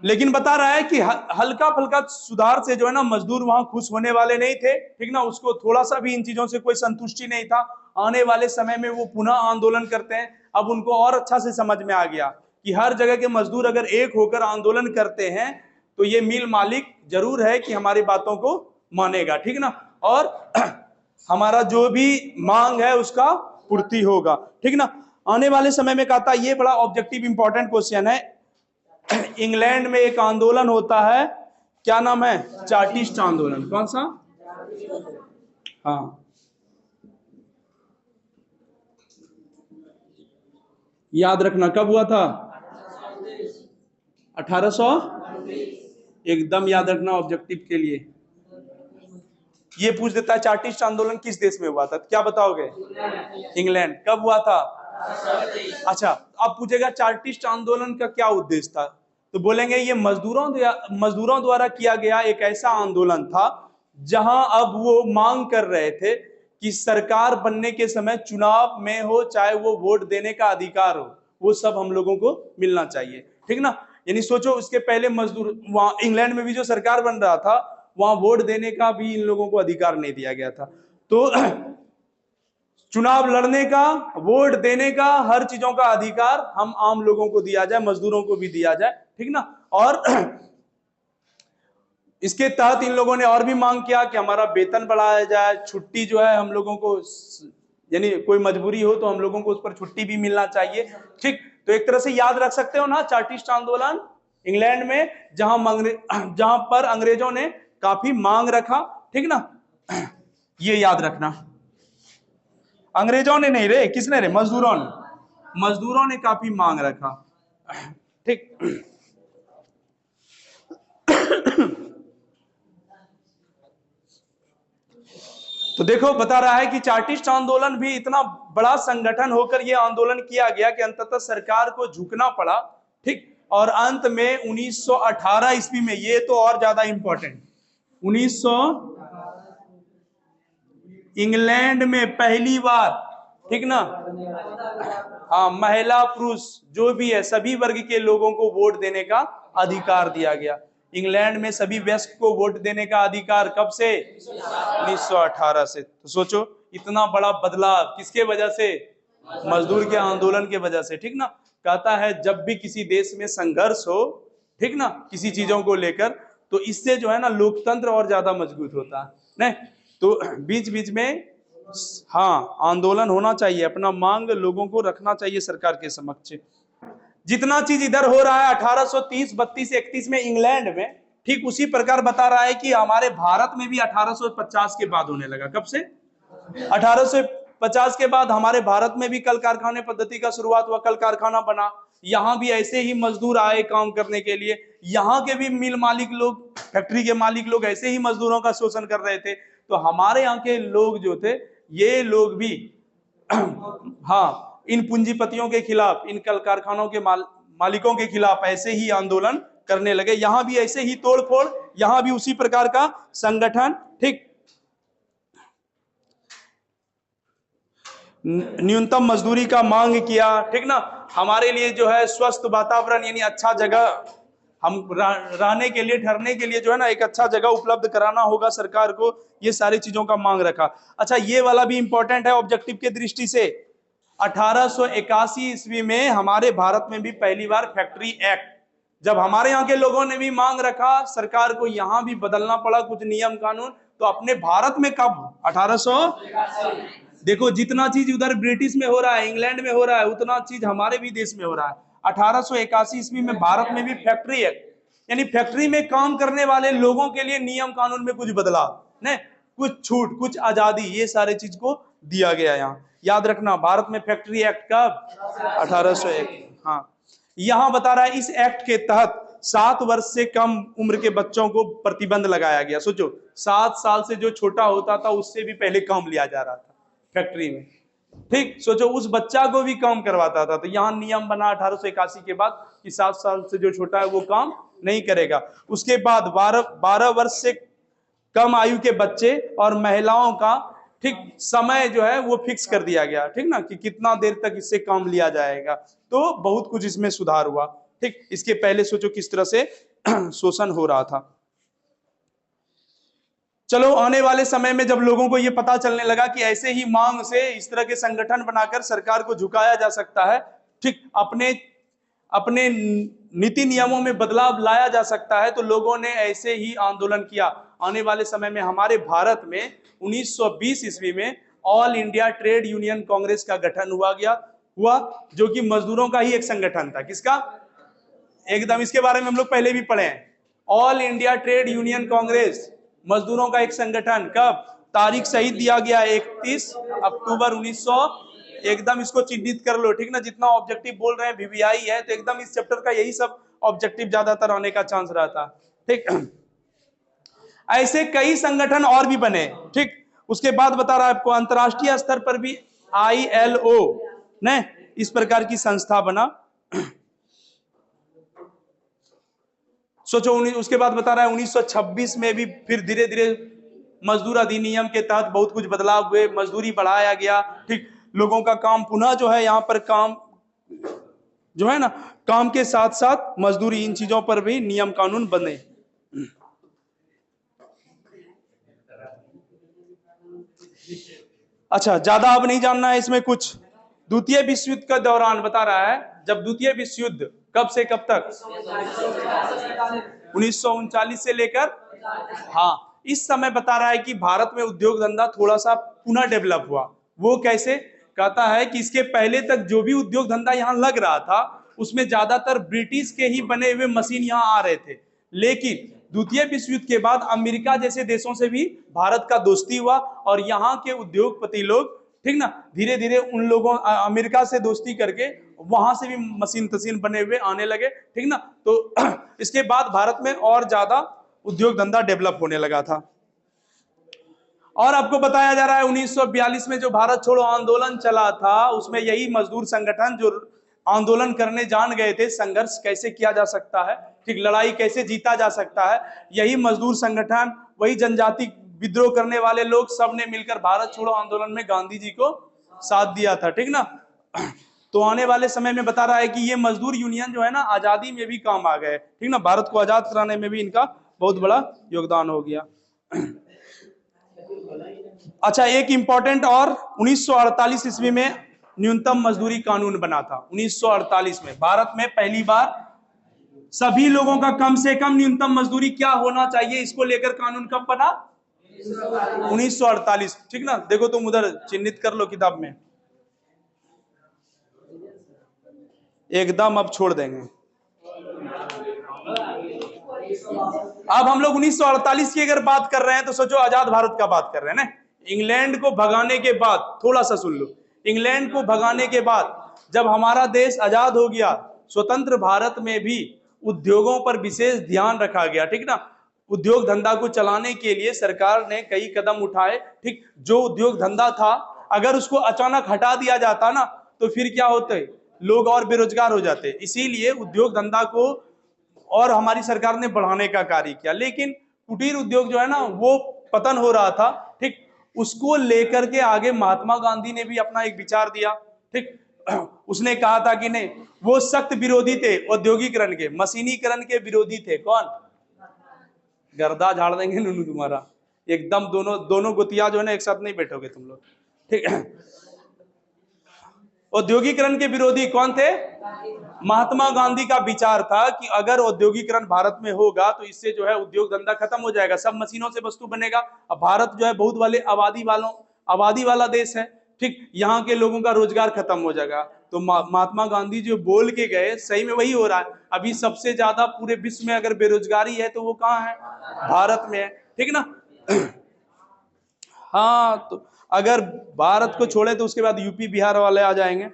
लेकिन बता रहा है कि हल्का फुल्का सुधार से जो है ना, मजदूर वहां खुश होने वाले नहीं थे, ठीक ना, उसको थोड़ा सा भी इन चीजों से कोई संतुष्टि नहीं था। आने वाले समय में वो पुनः आंदोलन करते हैं। अब उनको और अच्छा से समझ में आ गया कि हर जगह के मजदूर अगर एक होकर आंदोलन करते हैं तो ये मिल मालिक जरूर है कि हमारी बातों को मानेगा, ठीक ना, और हमारा जो भी मांग है उसका पूर्ति होगा, ठीक ना। आने वाले समय में कहता, ये बड़ा ऑब्जेक्टिव इंपॉर्टेंट क्वेश्चन है। इंग्लैंड में एक आंदोलन होता है, क्या नाम है? चार्टिस्ट आंदोलन। कौन सा? हाँ, याद रखना कब हुआ था? 1800, एकदम याद रखना ऑब्जेक्टिव के लिए। ये पूछ देता है चार्टिस्ट आंदोलन किस देश में हुआ था, क्या बताओगे? इंग्लैंड। कब हुआ था? अच्छा, अब पूछेगा चार्टिस्ट आंदोलन का क्या उद्देश्य था, तो बोलेंगे ये मजदूरों द्वारा किया गया एक ऐसा आंदोलन था जहां अब वो मांग कर रहे थे कि सरकार बनने के समय चुनाव में हो, चाहे वो वोट देने का अधिकार हो, वो सब हम लोगों को मिलना चाहिए, ठीक ना। यानी सोचो, उसके पहले मजदूर वहां इंग्लैंड में भी जो सरकार बन रहा था, वहां वोट देने का भी इन लोगों को अधिकार नहीं दिया गया था। तो चुनाव लड़ने का, वोट देने का, हर चीजों का अधिकार हम आम लोगों को दिया जाए, मजदूरों को भी दिया जाए, ठीक ना। और इसके तहत इन लोगों ने और भी मांग किया कि हमारा वेतन बढ़ाया जाए, छुट्टी जो है हम लोगों को, यानी कोई मजबूरी हो तो हम लोगों को उस पर छुट्टी भी मिलना चाहिए, ठीक। तो एक तरह से याद रख सकते हो ना, चार्टिस्ट आंदोलन इंग्लैंड में, जहां पर अंग्रेजों ने काफी मांग रखा, ठीक ना। ये याद रखना, अंग्रेजों ने नहीं रे, किसने रे? मजदूरों ने काफी मांग रखा, ठीक। तो देखो बता रहा है कि चार्टिस्ट आंदोलन भी इतना बड़ा संगठन होकर यह आंदोलन किया गया कि अंततः सरकार को झुकना पड़ा, ठीक। और अंत में 1918 ईस्वी में, ये तो और ज्यादा इंपॉर्टेंट, 1900 इंग्लैंड में पहली बार, ठीक ना, हाँ, महिला पुरुष जो भी है सभी वर्ग के लोगों को वोट देने का अधिकार दिया गया। इंग्लैंड में सभी वयस्क को वोट देने का अधिकार कब से? 1918 से। तो सोचो, इतना बड़ा बदलाव किसके वजह से? मजदूर के आंदोलन के वजह से, ठीक ना। कहता है जब भी किसी देश में संघर्ष हो, ठीक ना, किसी चीजों को लेकर, तो इससे जो है ना लोकतंत्र और ज्यादा मजबूत होता है, नहीं तो बीच बीच में, हाँ, आंदोलन होना चाहिए, अपना मांग लोगों को रखना चाहिए सरकार के समक्ष। जितना चीज इधर हो रहा है 1830, 32, 31 में इंग्लैंड में, ठीक उसी प्रकार बता रहा है कि हमारे भारत में भी 1850 के बाद होने लगा। कब से? 1850 के बाद हमारे भारत में भी कल कारखाने पद्धति का शुरुआत हुआ, कल कारखाना बना, यहां भी ऐसे ही मजदूर आए काम करने के लिए। यहाँ के भी मिल मालिक लोग, फैक्ट्री के मालिक लोग ऐसे ही मजदूरों का शोषण कर रहे थे। तो हमारे यहाँ के लोग जो थे, ये लोग भी हाँ, इन पूंजीपतियों के खिलाफ, इन कल कारखानों के मालिकों के खिलाफ ऐसे ही आंदोलन करने लगे। यहां भी ऐसे ही तोड़फोड़, यहां भी उसी प्रकार का संगठन, ठीक। न्यूनतम मजदूरी का मांग किया, ठीक ना। हमारे लिए जो है स्वस्थ वातावरण, यानी अच्छा जगह, हम रहने के लिए, ठहरने के लिए जो है ना एक अच्छा जगह उपलब्ध कराना होगा सरकार को, ये सारी चीजों का मांग रखा। अच्छा, ये वाला भी इंपॉर्टेंट है ऑब्जेक्टिव के दृष्टि से। 1881 ईस्वी में हमारे भारत में भी पहली बार फैक्ट्री एक्ट जब हमारे यहाँ के लोगों ने भी मांग रखा, सरकार को यहाँ भी बदलना पड़ा कुछ नियम कानून। तो अपने भारत में कब 1800, देखो जितना चीज उधर ब्रिटिश में हो रहा है, इंग्लैंड में हो रहा है, उतना चीज हमारे भी देश में हो रहा है। 1881 ईस्वी में भारत में भी फैक्ट्री एक्ट, यानी फैक्ट्री में काम करने वाले लोगों के लिए नियम कानून में कुछ बदलाव, नहीं कुछ छूट, कुछ आजादी, ये सारे चीज को दिया गया। यहाँ याद रखना, भारत में फैक्ट्री एक्ट कब 1801। हाँ, यहां बता रहा है इस एक्ट के तहत 7 वर्ष से कम उम्र के बच्चों को प्रतिबंध लगाया गया। सोचो 7 साल से जो छोटा होता था उससे भी पहले काम लिया जा रहा था फैक्ट्री में, ठीक। सोचो उस बच्चा को भी काम करवाता था। तो यहाँ नियम बना 1881 के बाद कि 7 साल से जो छोटा है वो काम नहीं करेगा। उसके बाद 12 वर्ष से कम आयु के बच्चे और महिलाओं का, ठीक, समय जो है वो फिक्स कर दिया गया, ठीक ना, कि कितना देर तक इससे काम लिया जाएगा। तो बहुत कुछ इसमें सुधार हुआ, ठीक। इसके पहले सोचो किस तरह से शोषण हो रहा था। चलो आने वाले समय में जब लोगों को ये पता चलने लगा कि ऐसे ही मांग से इस तरह के संगठन बनाकर सरकार को झुकाया जा सकता है, ठीक, अपने नीति नियमों में बदलाव लाया जा सकता है, तो लोगों ने ऐसे ही आंदोलन किया। आने वाले समय में हमारे भारत में 1920 ईस्वी में all India trade union Congress का गठन हुआ, जो कि मजदूरों का ही एक संगठन था। किसका? एकदम, इसके बारे में हम लोग पहले भी पढ़े हैं। All India trade union Congress, मजदूरों का एक संगठन। कब? तारीख सही दिया गया 31 अक्टूबर 1900। एकदम इसको चिन्हित कर लो, ठीक ना। जितना ऑब्जेक्टिव बोल रहे हैं वीवीआई है, तो एकदम इस चैप्टर का यही सब ऑब्जेक्टिव ज्यादातर आने का चांस रहता, ठीक। ऐसे कई संगठन और भी बने, ठीक। उसके बाद बता रहा है आपको अंतरराष्ट्रीय स्तर पर भी ILO ने इस प्रकार की संस्था बना। सोचो उसके बाद बता रहा है 1926 में भी फिर धीरे धीरे मजदूर अधिनियम के तहत बहुत कुछ बदलाव हुए, मजदूरी बढ़ाया गया, ठीक। लोगों का काम पुनः जो है यहाँ पर काम जो है ना, काम के साथ साथ मजदूरी, इन चीजों पर भी नियम कानून बने। अच्छा, ज्यादा अब नहीं जानना है इसमें कुछ। द्वितीय विश्व युद्ध का दौरान बता रहा है, जब द्वितीय विश्व युद्ध कब से कब तक, 1939 से लेकर, हाँ, इस समय बता रहा है कि भारत में उद्योग धंधा थोड़ा सा पुनः डेवलप हुआ। वो कैसे? कहता है कि इसके पहले तक जो भी उद्योग धंधा यहाँ लग रहा था उसमें ज्यादातर ब्रिटिश के ही बने हुए मशीन यहाँ आ रहे थे, लेकिन द्वितीय विश्व युद्ध के बाद अमेरिका जैसे देशों से भी भारत का दोस्ती हुआ और यहाँ के उद्योगपति लोग, ठीक ना, धीरे धीरे उन लोगों अमेरिका से दोस्ती करके वहां से भी मशीन तशीन बने हुए आने लगे, ठीक ना। तो इसके बाद भारत में और ज्यादा उद्योग धंधा डेवलप होने लगा था। और आपको बताया जा रहा है 1942 में जो भारत छोड़ो आंदोलन चला था, उसमें यही मजदूर संगठन जो आंदोलन करने जान गए थे, संघर्ष कैसे किया जा सकता है, ठीक, लड़ाई कैसे जीता जा सकता है, यही मजदूर संगठन, वही जनजाति विद्रोह करने वाले लोग, सब ने मिलकर भारत छोड़ो आंदोलन में गांधी जी को साथ दिया था, ठीक ना। तो आने वाले समय में बता रहा है कि ये मजदूर यूनियन जो है ना, आजादी में भी काम आ गए, ठीक ना। भारत को आजाद कराने में भी इनका बहुत बड़ा योगदान हो गया। अच्छा, एक इंपॉर्टेंट और 1948 ईस्वी में न्यूनतम मजदूरी कानून बना था। 1948 में भारत में पहली बार सभी लोगों का कम से कम न्यूनतम मजदूरी क्या होना चाहिए, इसको लेकर कानून कब बना? 1948, ठीक ना। देखो तुम उधर चिन्हित कर लो किताब में, एकदम अब छोड़ देंगे। अब हम लोग 1948 की अगर बात कर रहे हैं तो सोचो आजाद भारत का बात कर रहे हैं ना। इंग्लैंड को भगाने के बाद, थोड़ा सा सुन लो, इंग्लैंड को भगाने के बाद जब हमारा देश आजाद हो गया, स्वतंत्र भारत में भी उद्योगों पर विशेष ध्यान रखा गया, ठीक ना। उद्योग धंधा को चलाने के लिए सरकार ने कई कदम उठाए, ठीक। जो उद्योग धंधा था अगर उसको अचानक हटा दिया जाता ना तो फिर क्या होते, लोग और बेरोजगार हो जाते। इसीलिए उद्योग धंधा को और हमारी सरकार ने बढ़ाने का कार्य किया, लेकिन कुटीर उद्योग जो है ना वो पतन हो रहा था, ठीक। उसको लेकर के आगे महात्मा गांधी ने भी अपना एक विचार दिया, ठीक। उसने कहा था कि नहीं, वो सख्त विरोधी थे औद्योगिकरण के, मशीनीकरण के विरोधी थे। कौन? गर्दा झाड़ देंगे नूनू तुम्हारा, एकदम दोनों गुतिया जो है ना एक साथ नहीं बैठोगे तुम लोग, ठीक है। औद्योगिकरण के विरोधी कौन थे? महात्मा गांधी का विचार था कि अगर औद्योगिकरण भारत में होगा तो इससे जो है उद्योग धंधा खत्म हो जाएगा, सब मशीनों से वस्तु बनेगा। अब भारत जो है बहुत वाले आबादी वाला देश है, ठीक, यहाँ के लोगों का रोजगार खत्म हो जाएगा। तो महात्मा गांधी जो बोल के गए सही में वही हो रहा है। अभी सबसे ज्यादा पूरे विश्व में अगर बेरोजगारी है तो वो कहाँ है? भारत में है, ठीक ना। हाँ, तो अगर भारत को छोड़े तो उसके बाद यूपी बिहार वाले आ जाएंगे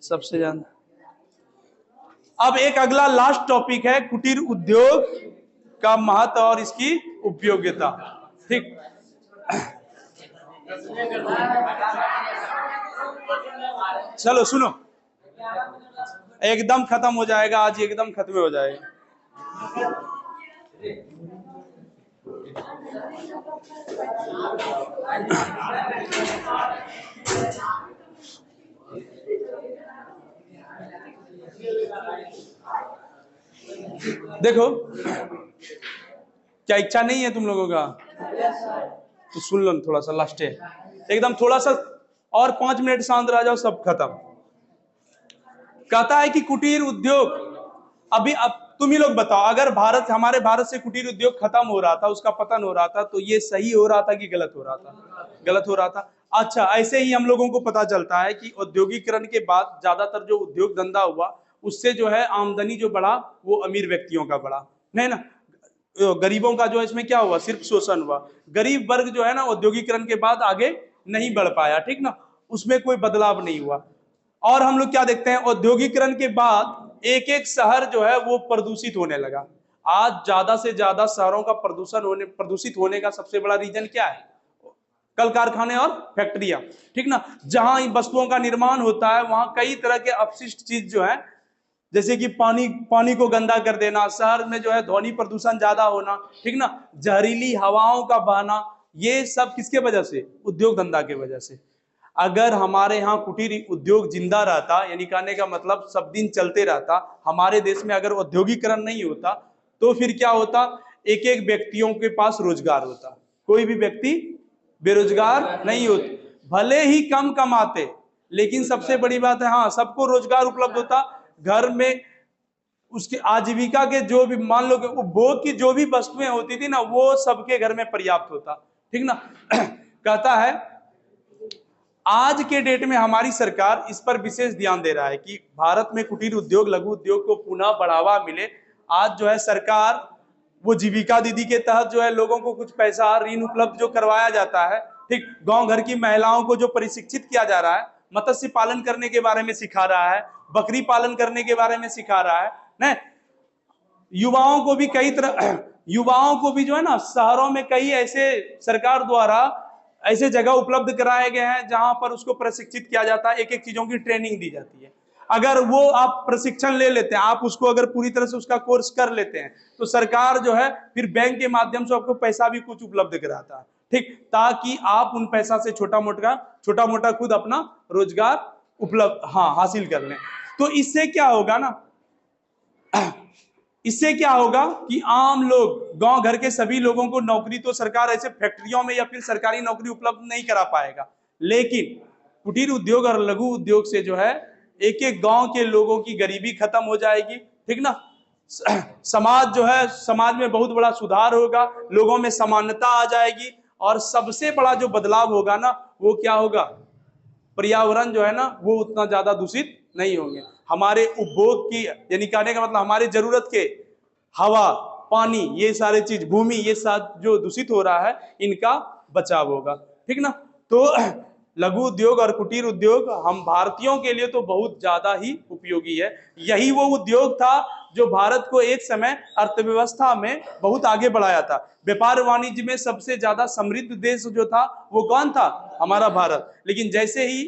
सबसे ज्यादा। अब एक अगला लास्ट टॉपिक है कुटीर उद्योग का महत्व और इसकी उपयोगिता, ठीक। चलो सुनो, एकदम खत्म हो जाएगा आज, एकदम खत्म हो जाएगा। देखो, क्या इच्छा नहीं है तुम लोगों का? तो सुन लो थोड़ा सा, लास्ट है एकदम, थोड़ा सा और 5 मिनट शांत रह जाओ, सब खत्म। कहता है कि कुटीर उद्योग, अभी अब तुम ही लोग बताओ, अगर हमारे भारत से कुटीर उद्योग खत्म हो रहा था, उसका पतन हो रहा था, तो ये सही हो रहा था कि गलत हो रहा था? गलत हो रहा था। अच्छा, ऐसे ही हम लोगों को पता चलता है कि औद्योगिकरण के बाद ज्यादातर जो उद्योग धंधा हुआ उससे जो है आमदनी जो बढ़ा वो अमीर व्यक्तियों का बढ़ा, नहीं ना। गरीबों का जो है इसमें क्या हुआ? सिर्फ शोषण हुआ। गरीब वर्ग जो है ना औद्योगिकरण के बाद आगे नहीं बढ़ पाया, ठीक ना, उसमें कोई बदलाव नहीं हुआ। और हम लोग क्या देखते हैं, औद्योगिकरण के बाद एक एक शहर जो है वो प्रदूषित होने लगा। आज ज्यादा से ज्यादा शहरों का प्रदूषित होने का सबसे बड़ा रीजन क्या है? कल कारखाने और फैक्ट्रियां, ठीक ना। जहां इन वस्तुओं का निर्माण होता है वहां कई तरह के अपशिष्ट चीज जो है, जैसे कि पानी को गंदा कर देना, शहर में जो है ध्वनि प्रदूषण ज्यादा होना, ठीक ना, जहरीली हवाओं का बहना, ये सब किसके वजह से? उद्योग धंधा के वजह से। अगर हमारे यहाँ कुटीर उद्योग जिंदा रहता, यानी कहने का मतलब सब दिन चलते रहता, हमारे देश में अगर औद्योगिकरण नहीं होता तो फिर क्या होता? एक एक व्यक्तियों के पास रोजगार होता, कोई भी व्यक्ति बेरोजगार नहीं होते, भले ही कम कमाते, लेकिन सबसे बड़ी बात है हाँ सबको रोजगार उपलब्ध होता। घर में उसकी आजीविका के जो भी, मान लो उपभोग की जो भी वस्तुएं होती थी ना, वो सबके घर में पर्याप्त होता, ठीक ना। कहता है आज के डेट में हमारी सरकार इस पर विशेष ध्यान दे रहा है कि भारत में कुटीर उद्योग लघु उद्योग को पुनः बढ़ावा मिले। आज जो है सरकार वो जीविका दीदी के तहत जो है लोगों को कुछ पैसा ऋण उपलब्ध जो करवाया जाता है, ठीक, गांव घर की महिलाओं को जो प्रशिक्षित किया जा रहा है, मत्स्य पालन करने के बारे में सिखा रहा है, बकरी पालन करने के बारे में सिखा रहा है न। युवाओं को भी कई तरह युवाओं को भी जो है ना शहरों में कई ऐसे सरकार द्वारा ऐसे जगह उपलब्ध कराए गए हैं जहां पर उसको प्रशिक्षित किया जाता है, एक एक चीजों की ट्रेनिंग दी जाती है। अगर वो आप प्रशिक्षण ले लेते हैं, आप उसको अगर पूरी तरह से उसका कोर्स कर लेते हैं तो सरकार जो है फिर बैंक के माध्यम से आपको पैसा भी कुछ उपलब्ध कराता है, ठीक, ताकि आप उन पैसा से छोटा मोटा खुद अपना रोजगार उपलब्ध हासिल कर लें। तो इससे क्या होगा ना, इससे क्या होगा कि आम लोग, गांव घर के सभी लोगों को नौकरी तो सरकार ऐसे फैक्ट्रियों में या फिर सरकारी नौकरी उपलब्ध नहीं करा पाएगा, लेकिन कुटीर उद्योग और लघु उद्योग से जो है एक एक गांव के लोगों की गरीबी खत्म हो जाएगी, ठीक ना। समाज जो है, समाज में बहुत बड़ा सुधार होगा, लोगों में समानता आ जाएगी, और सबसे बड़ा जो बदलाव होगा ना वो क्या होगा? पर्यावरण जो है ना वो उतना ज्यादा दूषित नहीं होंगे। हमारे उपभोग की, यानी कहने का मतलब हमारे जरूरत के हवा, पानी, ये सारे चीज, भूमि, ये सब जो दूषित हो रहा है इनका बचाव होगा, ठीक ना। तो लघु उद्योग और कुटीर उद्योग हम भारतीयों के लिए तो बहुत ज्यादा ही उपयोगी है। यही वो उद्योग था जो भारत को एक समय अर्थव्यवस्था में बहुत आगे बढ़ाया था। व्यापार वाणिज्य में सबसे ज्यादा समृद्ध देश जो था वो कौन था? हमारा भारत। लेकिन जैसे ही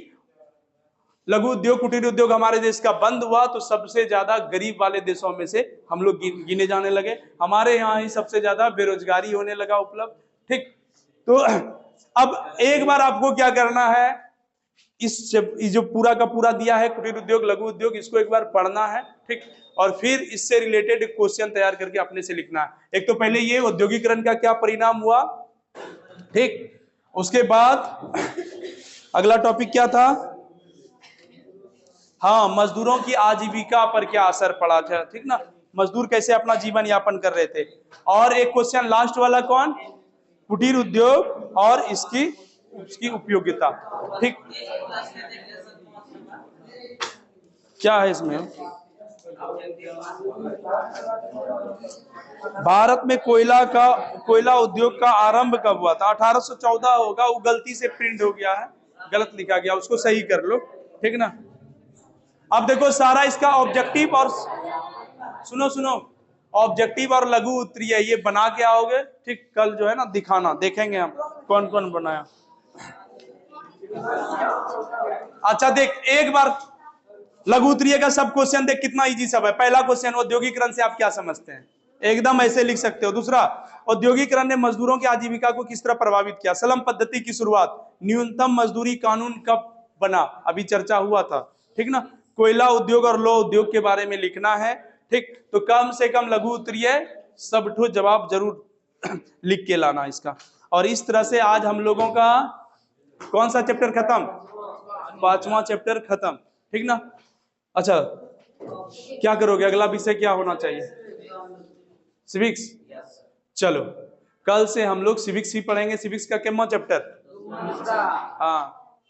लघु उद्योग कुटीर उद्योग हमारे देश का बंद हुआ तो सबसे ज्यादा गरीब वाले देशों में से हम लोग गिने जाने लगे। हमारे यहाँ ही सबसे ज्यादा बेरोजगारी होने लगा उपलब्ध, ठीक। तो अब एक बार आपको क्या करना है, इस जो पूरा का पूरा दिया है कुटीर उद्योग लघु उद्योग, इसको एक बार पढ़ना है, ठीक, और फिर इससे रिलेटेड एक क्वेश्चन तैयार करके अपने से लिखना है। एक तो पहले ये औद्योगिकरण का क्या परिणाम हुआ, ठीक, उसके बाद अगला टॉपिक क्या था, हाँ, मजदूरों की आजीविका पर क्या असर पड़ा था, ठीक ना, मजदूर कैसे अपना जीवन यापन कर रहे थे। और एक क्वेश्चन लास्ट वाला कौन, कुटीर उद्योग और उसकी उपयोगिता, ठीक। क्या है इसमें, भारत में कोयला उद्योग का आरंभ कब हुआ था, 1814 होगा, वो गलती से प्रिंट हो गया है, गलत लिखा गया, उसको सही कर लो, ठीक ना। अब देखो सारा इसका ऑब्जेक्टिव और सुनो ऑब्जेक्टिव और लघु उत्तरीय ये बना के आओगे, ठीक, कल जो है ना दिखाना, देखेंगे हम कौन कौन बनाया। अच्छा देख एक बार लघु उत्तरीय का सब क्वेश्चन देख कितना इजी सब है। पहला क्वेश्चन, औद्योगिकरण से आप क्या समझते हैं, एकदम ऐसे लिख सकते हो। दूसरा, औद्योगिकरण ने मजदूरों की आजीविका को किस तरह प्रभावित किया। सलम पद्धति की शुरुआत, न्यूनतम मजदूरी कानून कब बना, अभी चर्चा हुआ था, ठीक ना। कोयला उद्योग और लौह उद्योग के बारे में लिखना है, ठीक। तो कम से कम लघु उत्तरीय सब ठो जवाब जरूर लिख के लाना इसका। और इस तरह से आज हम लोगों का कौन सा चैप्टर खत्म, 5वां चैप्टर खत्म, ठीक ना। अच्छा क्या करोगे, अगला विषय क्या होना चाहिए, सिविक्स। चलो कल से हम लोग सिविक्स ही पढ़ेंगे। सिविक्स का कितना चैप्टर, हाँ